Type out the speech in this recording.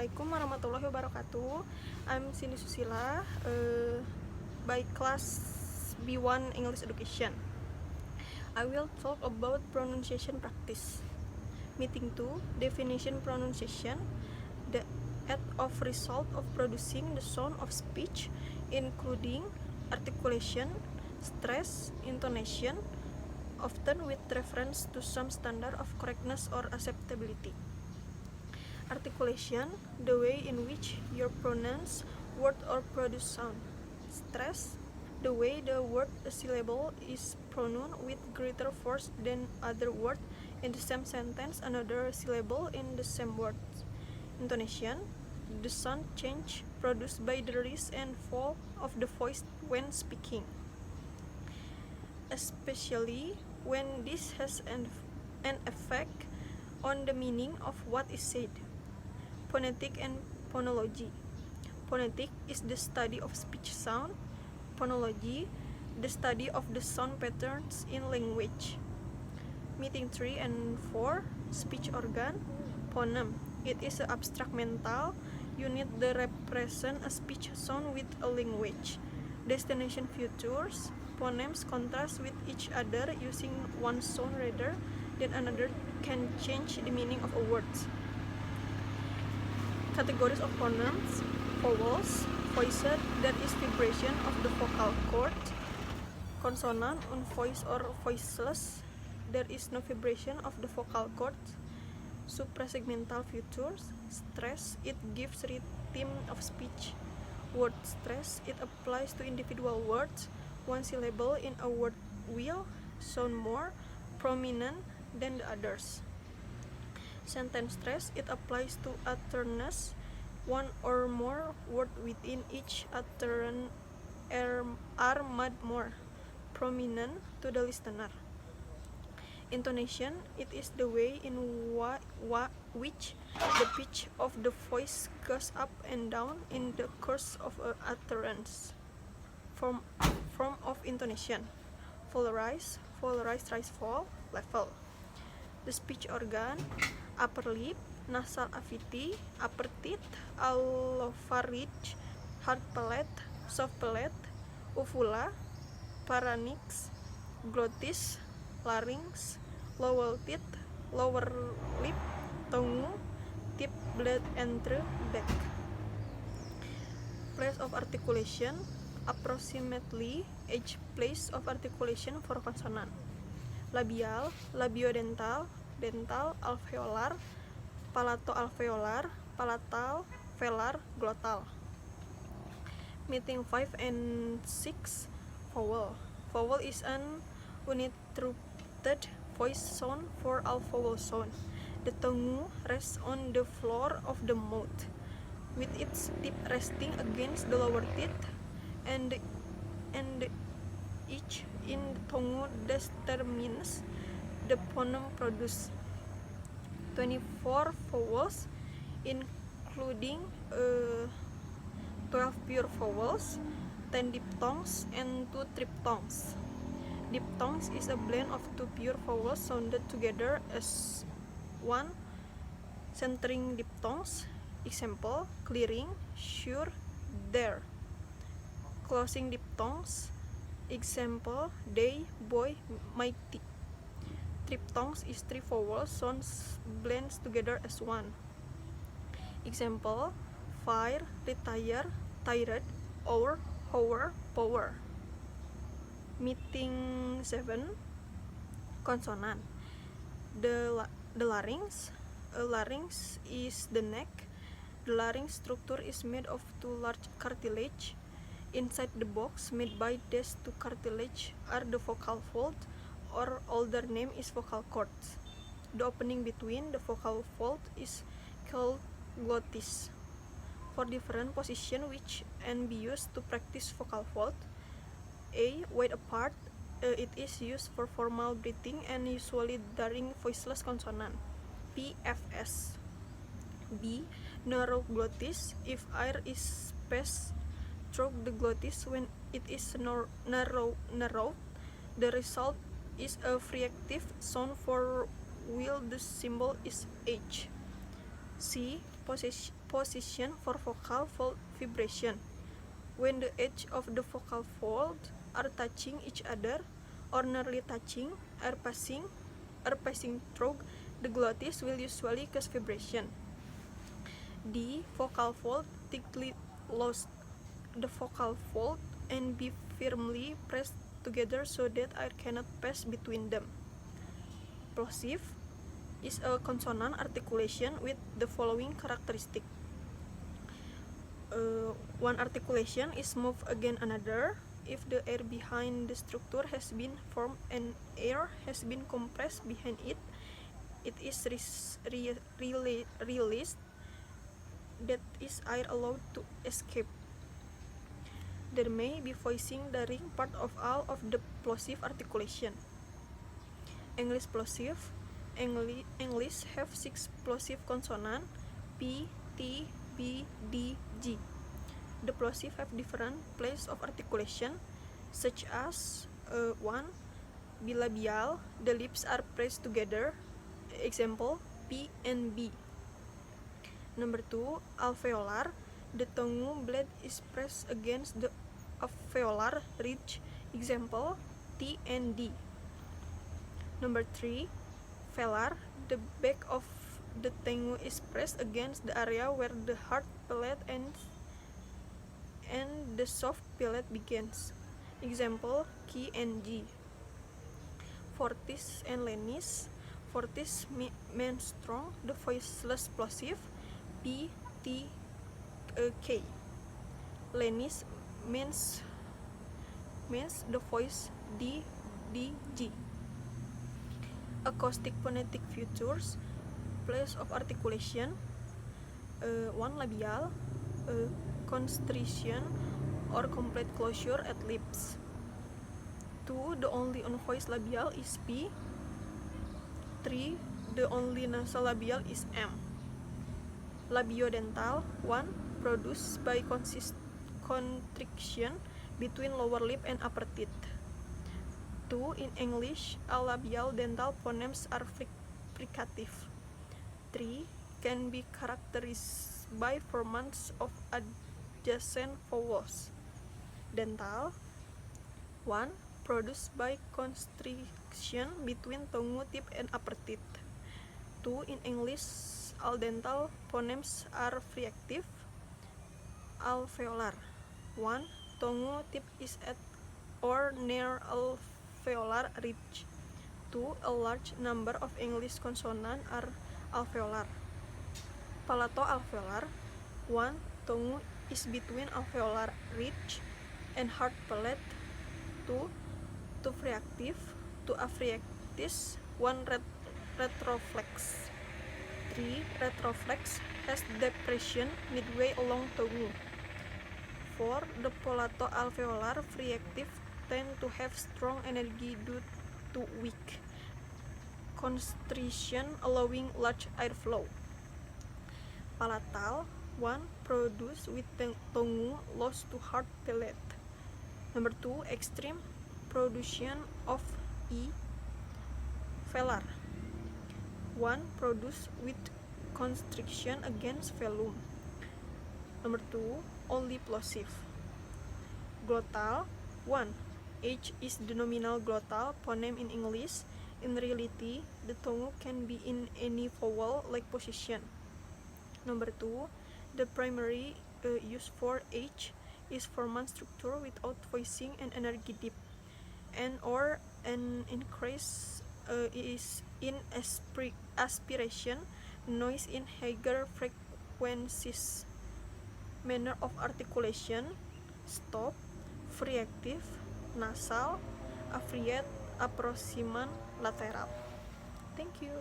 Assalamualaikum warahmatullahi wabarakatuh. I'm Cindy Susila, by class B1 English Education. I will talk about pronunciation practice. Meeting 2, definition pronunciation, the act of result of producing the sound of speech, including articulation, stress, intonation, often with reference to some standard of correctness or acceptability. Articulation, the way in which you pronounce word or produce sound. Stress, the way the word a syllable is pronounced with greater force than other word in the same sentence, another syllable in the same word. Intonation, the sound change produced by the rise and fall of the voice when speaking, especially when this has an effect on the meaning of what is said. Phonetic and phonology. Phonetic is the study of speech sound. Phonology, the study of the sound patterns in language. Meeting 3 and 4, speech organ. Phoneme, it is an abstract mental unit that represents a speech sound with a language. Destination features, phonemes contrast with each other using one sound rather than another can change the meaning of a word. Categories of phonemes: vowels, voiced, that is vibration of the vocal cord; consonant, unvoiced or voiceless, there is no vibration of the vocal cord; suprasegmental features: stress, it gives rhythm of speech; word stress, it applies to individual words; one syllable in a word will sound more prominent than the others. Sentence stress, it applies to utterances. One or more words within each utterance are made more prominent to the listener. Intonation, it is the way in which the pitch of the voice goes up and down in the course of an utterance. Form of intonation: fall, rise, rise, fall, level. The speech organ: upper lip, nasal cavity, upper teeth, alveolar, hard palate, soft palate, uvula, pharynx, glottis, larynx, lower teeth, lower lip, tongue, tip, blood entre, back. Place of articulation: approximately each place of articulation for consonant. Labial, labiodental, dental, alveolar, palatoalveolar, palatal, velar, glottal. Meeting 5 and 6, vowel. Vowel is an uninterrupted voice sound for all vowel sound. The tongue rests on the floor of the mouth, with its tip resting against the lower teeth, and each in the tongue determines the phoneme produced. 24 vowels, including 12 pure vowels, 10 diphthongs, and 2 triphthongs. Diphthongs is a blend of 2 pure vowels sounded together as one, centering diphthongs. Example: clearing, sure, there. Closing diphthongs. Example: day, boy, mighty. Triphthongs is 3 vowel sounds blends together as one. Example: fire, retire, tired, hour, power. Meeting 7, consonant. The larynx. A larynx is the neck. The larynx structure is made of 2 large cartilage. Inside the box made by these 2 cartilage are the vocal fold, or older name is vocal cords. The opening between the vocal fold is called glottis. For different position which can be used to practice vocal fold: A, wide apart, it is used for formal breathing and usually during voiceless consonant, PFS. B, narrow glottis, if air is passed through the glottis when it is narrowed, the result is a fricative sound for while the symbol is H. C, position for vocal fold vibration. When the edge of the vocal folds are touching each other or nearly touching, or passing through the glottis will usually cause vibration. The vocal fold tightly close the vocal fold and be firmly pressed together so that air cannot pass between them. Plosive is a consonant articulation with the following characteristic. One articulation is moved against another if the air behind the structure has been formed and air has been compressed behind it. It is released, that is, air allowed to escape. There may be voicing during part of all of the plosive articulation. English plosive. English have 6 plosive consonants: P, T, B, D, G. The plosive have different places of articulation, such as 1. Bilabial, the lips are pressed together. Example, P and B. Number 2. Alveolar, the tongue blade is pressed against the alveolar ridge. Example, T and D. Number 3. Velar, the back of the tongue is pressed against the area where the hard palate ends and the soft palate begins. Example, K and G. Fortis and lenis. Fortis means strong, the voiceless plosive, P, T, K. Lenis means the voice D, D, G. Acoustic phonetic features, place of articulation. 1. Labial, constriction or complete closure at lips. 2. The only unvoiced labial is P. 3. The only nasal labial is M. Labiodental. 1. Produced by constriction between lower lip and upper teeth. 2. In English, all labial dental phonemes are fricative. 3. Can be characterized by formants of adjacent vowels. Dental. 1. Produced by constriction between tongue tip and upper teeth. 2. In English, all dental phonemes are fricative. Alveolar. 1. Tongue tip is at or near alveolar ridge. 2. A large number of English consonants are alveolar. Palato-alveolar. 1. Tongue is between alveolar ridge and hard palate. 2. To fricative. 2 africtis. 1 retroflex. 3. Retroflex has depression midway along tongue. 4. The palato-alveolar fricative tend to have strong energy due to weak constriction allowing large airflow. Palatal. 1. Produced with tongue close to hard palate. Number 2. Extreme production of E. Velar. 1. Produced with constriction against velum. Number 2. Only plosive. Glottal. 1. H is the nominal glottal phoneme in English. In reality, the tongue can be in any vowel-like position. Number 2. The primary use for H is formant structure without voicing and energy dip, and or an increase is in aspiration, noise in higher frequencies. Manner of articulation: stop, fricative, nasal, affriate, approximant, lateral. Thank you.